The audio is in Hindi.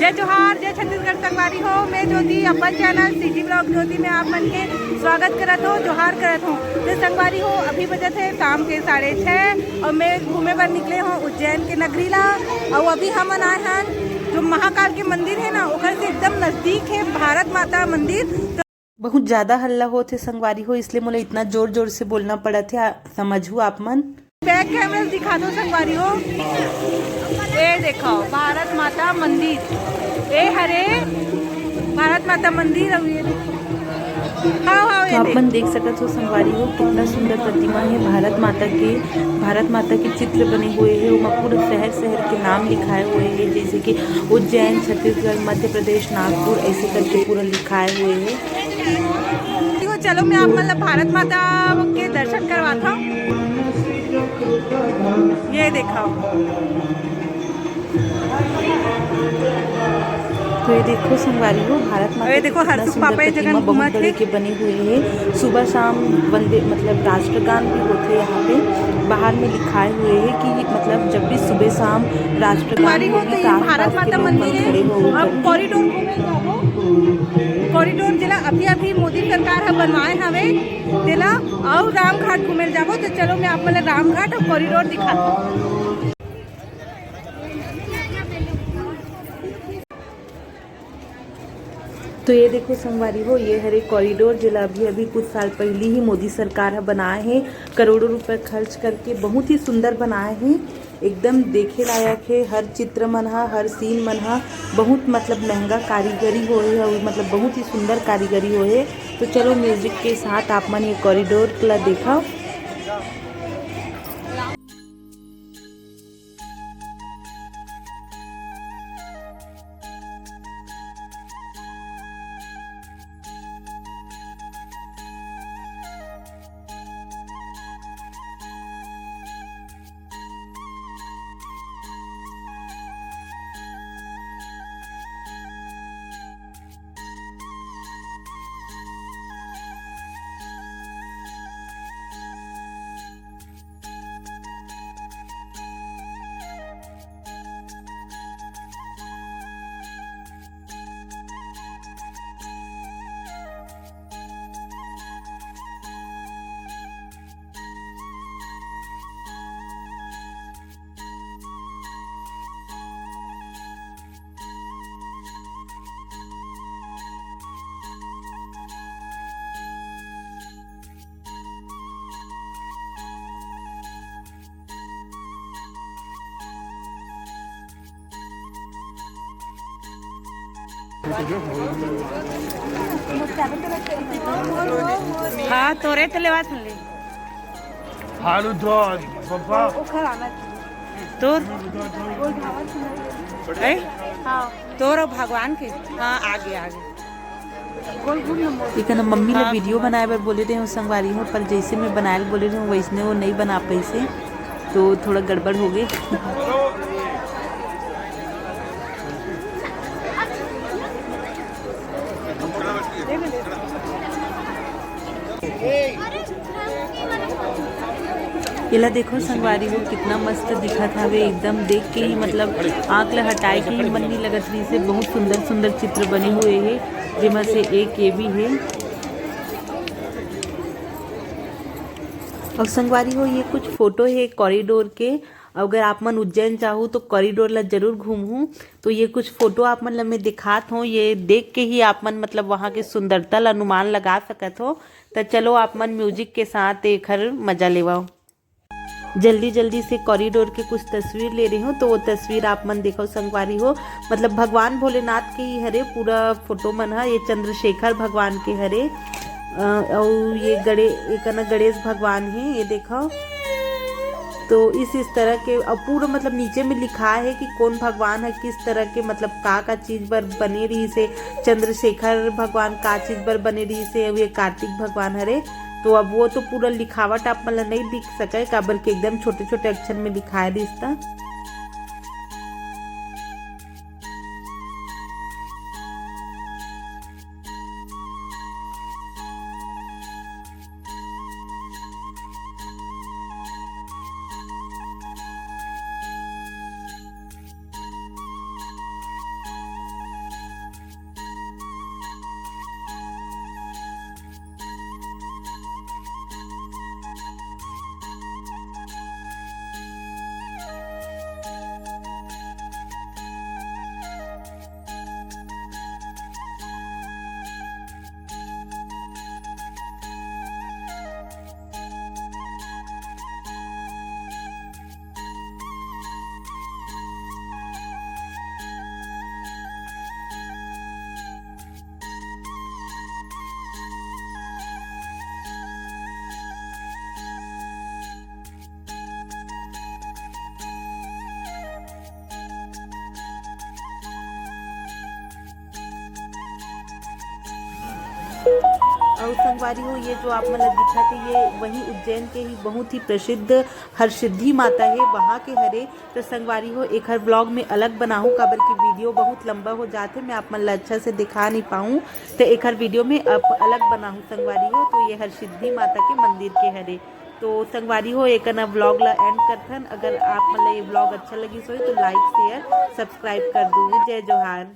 जय जोहार, जय छत्तीसगढ़ संगवारी हो। मैं ज्योति अपन चैनल सिटी ब्लॉग ज्योति में आप मन के स्वागत करत हो, जोहार करत हो। तो संगवारी हो, अभी बजे थे शाम के 6:30 और मैं घूमे पर निकले हूँ उज्जैन के नगरी ला। और अभी हम आए हैं जो महाकाल के मंदिर है ना, ओकर से एकदम नजदीक है भारत माता मंदिर। बहुत ज्यादा हल्ला होते संगवारी हो, इसलिए मुझे इतना जोर जोर से बोलना पड़ा था, समझू आप मन। बैक कैमरा दिखा दो संगवारी हो। ये देखो भारत माता मंदिर, ये हरे भारत माता मंदिर। अब ये तो आप मन देख सकते हो संगवारी हो, कितना सुंदर प्रतिमा है भारत माता के चित्र बने हुए हैं। वो पूरे शहर शहर के नाम लिखाए हुए हैं, जैसे कि उज्जैन, छत्तीसगढ़, मध्य प्रदेश, नागपुर, ऐसे करके पूरा लिखाए हुए हैं। चलो मैं आप मतलब भारत माता के दर्शन करवाता हूँ। ये देखो, तो ये देखो संगवारी हो, भारत माता ये देखो कितना सुंदर प्रतिमा बहुत बड़े के बने हुए हैं। सुबह शाम वंदे मतलब राष्ट्रगान भी होते हैं यहाँ पे। बाहर में लिखाए हुए हैं कि मतलब जब भी सुबह शाम राष्ट्रगान हो तो ये भारत माता मंदिर है। अब कॉरिडोर जिला अभी अभी मोदी सरकार है बनवाए हवे जिला, और रामघाट घूमे जाबो। तो चलो मैं आप मतलब रामघाट और कॉरिडोर दिखाता हूँ। तो ये देखो संगवारी हो, ये हरे कॉरिडोर जिला अभी अभी कुछ साल पहले ही मोदी सरकार है बनाए हैं, करोड़ों रुपए खर्च करके बहुत ही सुंदर बनाए हैं। एकदम देखे लायक है, हर चित्र मन हा, हर सीन मन हा बहुत मतलब महंगा कारीगरी हो है और मतलब बहुत ही सुंदर कारीगरी हो है। तो चलो म्यूजिक के साथ आप मन ये कॉरिडोर ला देखा। हाँ तोरे तले बात ले हालू दूध पापा तोर तोर भगवान के। हाँ आगे आगे लेकिन मम्मी ने वीडियो बनाए बर बोले रहे संगवारी हो, पर जैसे मैं बनाए बोले रहे हूँ वैसने वो नहीं बना पैसे, तो थोड़ा गड़बड़ हो गई। इला देखो संगवारी हो, कितना मस्त दिखा था वे, एकदम देख के ही मतलब आँख ला हटाए के ही मन नहीं लगत रही से। बहुत सुंदर सुंदर चित्र बने हुए हैं, जिनमें से एक ये भी है। और संगवारी हो, ये कुछ फोटो है कॉरिडोर के। अगर आप मन उज्जैन चाहो तो कॉरिडोर ला जरूर घूमूं। तो ये कुछ फोटो आप मन ला मैं दिखात हूँ, ये देख के ही आप मन मतलब वहाँ के सुंदरता ला अनुमान लगा सकत हो। तो चलो आप मन म्यूजिक के साथ एक हर मजा लेवाओ। जल्दी जल्दी से कॉरिडोर के कुछ तस्वीर ले रही हूँ, तो वो तस्वीर आप मन देखो संगवारी हो। मतलब भगवान भोलेनाथ के ही हरे पूरा फोटो मन है। ये चंद्रशेखर भगवान के हरे और ये गणेश भगवान है, ये देखो। तो इस तरह के अब पूरा मतलब नीचे में लिखा है कि कौन भगवान है, किस तरह के मतलब का चीज पर बने रही से। चंद्रशेखर भगवान का चीज पर बने रही से, अब ये कार्तिक भगवान हरे। तो अब वो तो पूरा लिखावट आप मतलब नहीं दिख सके, काबर के एकदम छोटे छोटे अक्षर में लिखाया दिखता। और संगवारी हो ये जो आप मतलब दिखा थे ये वही उज्जैन के ही बहुत ही प्रसिद्ध हरसिद्धि माता है वहाँ के हरे। तो संगवारी हो एक हर ब्लॉग में अलग बनाऊँ काबर की वीडियो बहुत लंबा हो जाते मैं आप मतलब अच्छा से दिखा नहीं पाऊँ तो एक हर वीडियो में अब अलग बनाऊँ संगवारी हो। तो ये हरसिद्धि माता के मंदिर के हरे। तो संगवारी हो एक ना व्लॉग ला एंड करथन। अगर आप मतलब ये व्लॉग अच्छा लगी सो तो लाइक शेयर सब्सक्राइब कर दूँगी। जय जोहार।